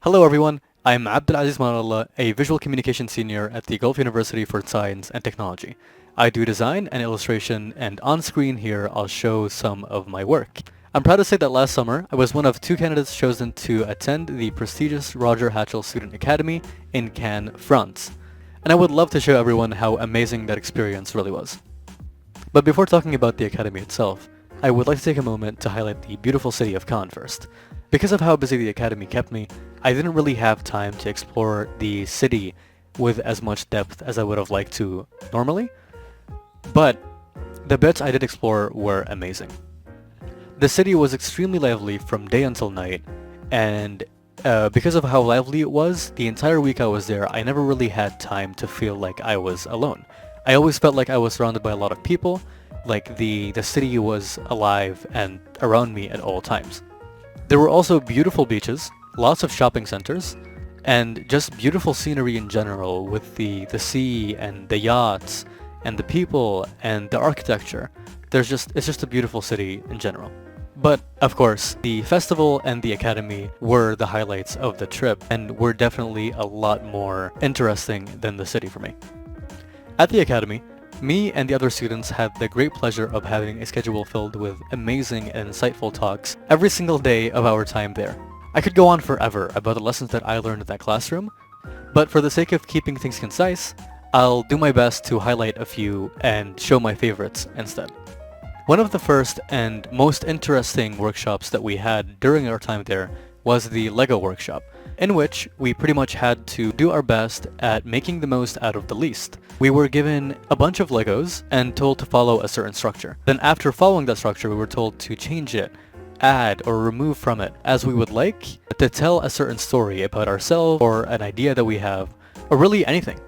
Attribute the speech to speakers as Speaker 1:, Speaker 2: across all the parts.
Speaker 1: Hello everyone, I'm Abdulaziz Manallah, a visual communication senior at the Gulf University for Science and Technology. I do design and illustration, and on screen here I'll show some of my work. I'm proud to say that last summer I was one of two candidates chosen to attend the prestigious Roget Hatchuel Student Academy in Cannes, France. And I would love to show everyone how amazing that experience really was. But before talking about the academy itself, I would like to take a moment to highlight the beautiful city of Cannes first. Because of how busy the academy kept me, I didn't really have time to explore the city with as much depth as I would have liked to normally, but the bits I did explore were amazing. The city was extremely lively from day until night, and because of how lively it was, the entire week I was there, I never really had time to feel like I was alone. I always felt like I was surrounded by a lot of people, like the city was alive and around me at all times. There were also beautiful beaches, lots of shopping centers, and just beautiful scenery in general with the sea and the yachts and the people and the architecture. It's just a beautiful city in general. But of course, the festival and the academy were the highlights of the trip and were definitely a lot more interesting than the city for me. At the academy, me and the other students had the great pleasure of having a schedule filled with amazing and insightful talks every single day of our time there. I could go on forever about the lessons that I learned in that classroom, but for the sake of keeping things concise, I'll do my best to highlight a few and show my favorites instead. One of the first and most interesting workshops that we had during our time there was the Lego workshop, in which we pretty much had to do our best at making the most out of the least. We were given a bunch of Legos and told to follow a certain structure. Then after following that structure, we were told to change it, add or remove from it as we would like to tell a certain story about ourselves or an idea that we have, or really anything.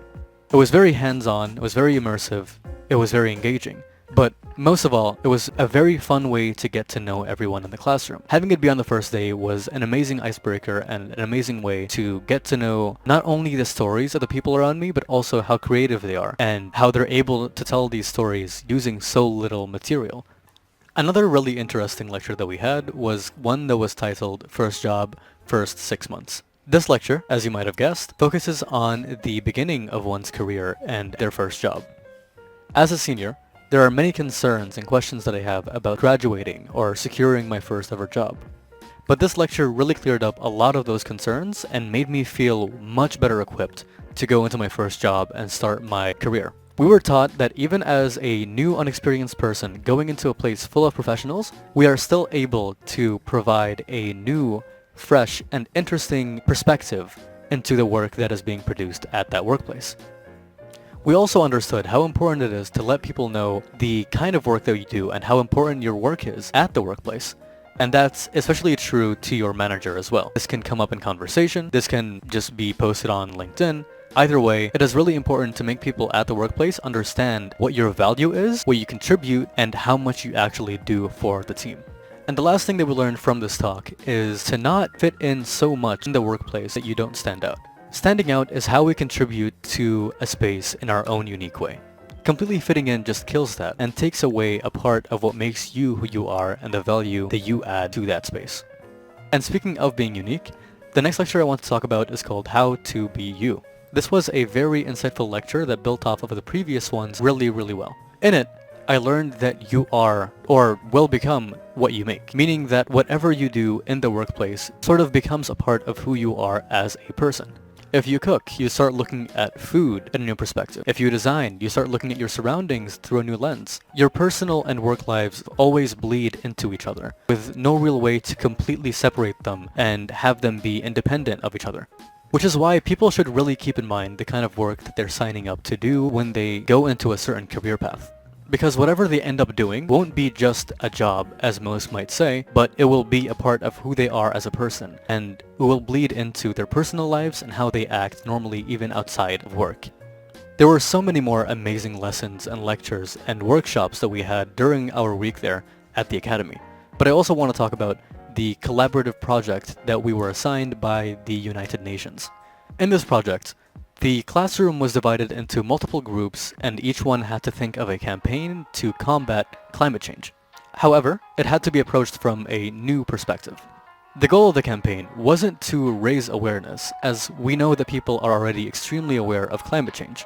Speaker 1: It was very hands-on, it was very immersive, it was very engaging. But most of all, it was a very fun way to get to know everyone in the classroom. Having it be on the first day was an amazing icebreaker and an amazing way to get to know not only the stories of the people around me, but also how creative they are and how they're able to tell these stories using so little material. Another really interesting lecture that we had was one that was titled First Job, First 6 Months. This lecture, as you might have guessed, focuses on the beginning of one's career and their first job. As a senior, there are many concerns and questions that I have about graduating or securing my first ever job. But this lecture really cleared up a lot of those concerns and made me feel much better equipped to go into my first job and start my career. We were taught that even as a new unexperienced person going into a place full of professionals, we are still able to provide a new, fresh, and interesting perspective into the work that is being produced at that workplace. We also understood how important it is to let people know the kind of work that you do and how important your work is at the workplace. And that's especially true to your manager as well. This can come up in conversation, this can just be posted on LinkedIn. Either way, it is really important to make people at the workplace understand what your value is, what you contribute, and how much you actually do for the team. And the last thing that we learned from this talk is to not fit in so much in the workplace that you don't stand out. Standing out is how we contribute to a space in our own unique way. Completely fitting in just kills that and takes away a part of what makes you who you are and the value that you add to that space. And speaking of being unique, the next lecture I want to talk about is called How to Be You. This was a very insightful lecture that built off of the previous ones really well. In it, I learned that you are, or will become, what you make. Meaning that whatever you do in the workplace sort of becomes a part of who you are as a person. If you cook, you start looking at food in a new perspective. If you design, you start looking at your surroundings through a new lens. Your personal and work lives always bleed into each other, with no real way to completely separate them and have them be independent of each other. Which is why people should really keep in mind the kind of work that they're signing up to do when they go into a certain career path. Because whatever they end up doing won't be just a job, as most might say, but it will be a part of who they are as a person, and it will bleed into their personal lives and how they act normally even outside of work. There were so many more amazing lessons and lectures and workshops that we had during our week there at the Academy. But I also want to talk about the collaborative project that we were assigned by the United Nations. In this project, the classroom was divided into multiple groups and each one had to think of a campaign to combat climate change. However, it had to be approached from a new perspective. The goal of the campaign wasn't to raise awareness, as we know that people are already extremely aware of climate change.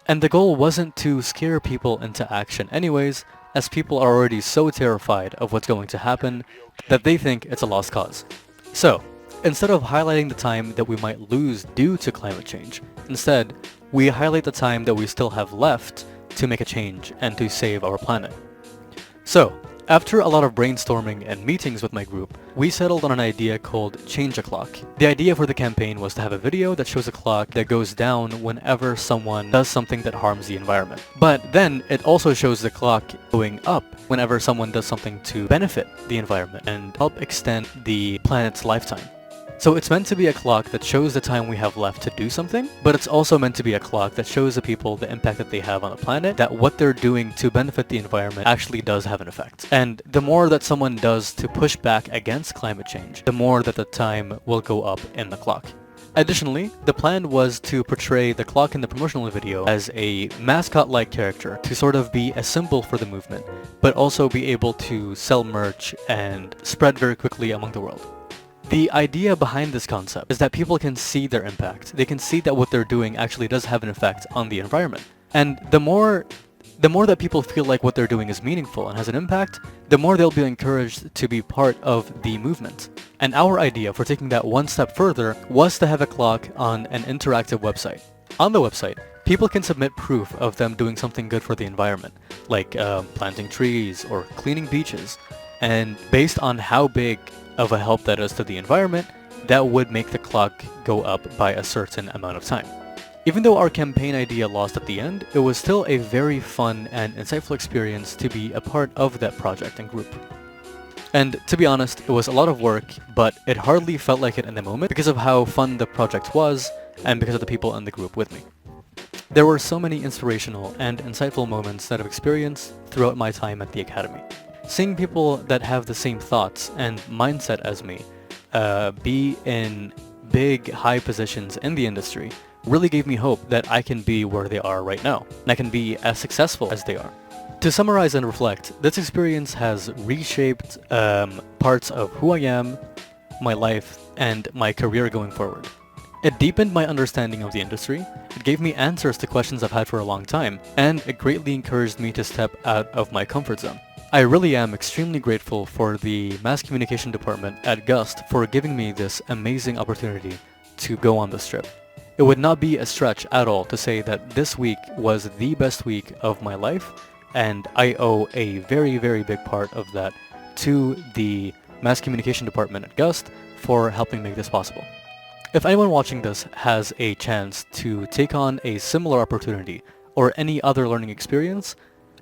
Speaker 1: And the goal wasn't to scare people into action anyways, as people are already so terrified of what's going to happen that they think it's a lost cause. So, instead of highlighting the time that we might lose due to climate change, instead, we highlight the time that we still have left to make a change and to save our planet. So, after a lot of brainstorming and meetings with my group, we settled on an idea called Change a Clock. The idea for the campaign was to have a video that shows a clock that goes down whenever someone does something that harms the environment. But then it also shows the clock going up whenever someone does something to benefit the environment and help extend the planet's lifetime. So it's meant to be a clock that shows the time we have left to do something, but it's also meant to be a clock that shows the people the impact that they have on the planet, that what they're doing to benefit the environment actually does have an effect. And the more that someone does to push back against climate change, the more that the time will go up in the clock. Additionally, the plan was to portray the clock in the promotional video as a mascot-like character to sort of be a symbol for the movement, but also be able to sell merch and spread very quickly among the world. The idea behind this concept is that people can see their impact. They can see that what they're doing actually does have an effect on the environment. And the more that people feel like what they're doing is meaningful and has an impact, the more they'll be encouraged to be part of the movement. And our idea for taking that one step further was to have a clock on an interactive website. On the website, people can submit proof of them doing something good for the environment, like planting trees or cleaning beaches. And based on how big of a help that is to the environment, that would make the clock go up by a certain amount of time. Even though our campaign idea lost at the end, it was still a very fun and insightful experience to be a part of that project and group. And to be honest, it was a lot of work, but it hardly felt like it in the moment because of how fun the project was and because of the people in the group with me. There were so many inspirational and insightful moments that I've experienced throughout my time at the Academy. Seeing people that have the same thoughts and mindset as me be in big, high positions in the industry really gave me hope that I can be where they are right now, and I can be as successful as they are. To summarize and reflect, this experience has reshaped parts of who I am, my life, and my career going forward. It deepened my understanding of the industry, it gave me answers to questions I've had for a long time, and it greatly encouraged me to step out of my comfort zone. I really am extremely grateful for the Mass Communication Department at GUST for giving me this amazing opportunity to go on this trip. It would not be a stretch at all to say that this week was the best week of my life, and I owe a very, very big part of that to the Mass Communication Department at GUST for helping make this possible. If anyone watching this has a chance to take on a similar opportunity or any other learning experience,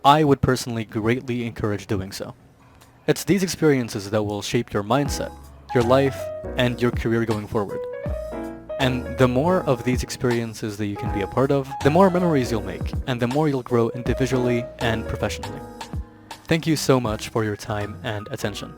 Speaker 1: I would personally greatly encourage doing so. It's these experiences that will shape your mindset, your life, and your career going forward. And the more of these experiences that you can be a part of, the more memories you'll make, and the more you'll grow individually and professionally. Thank you so much for your time and attention.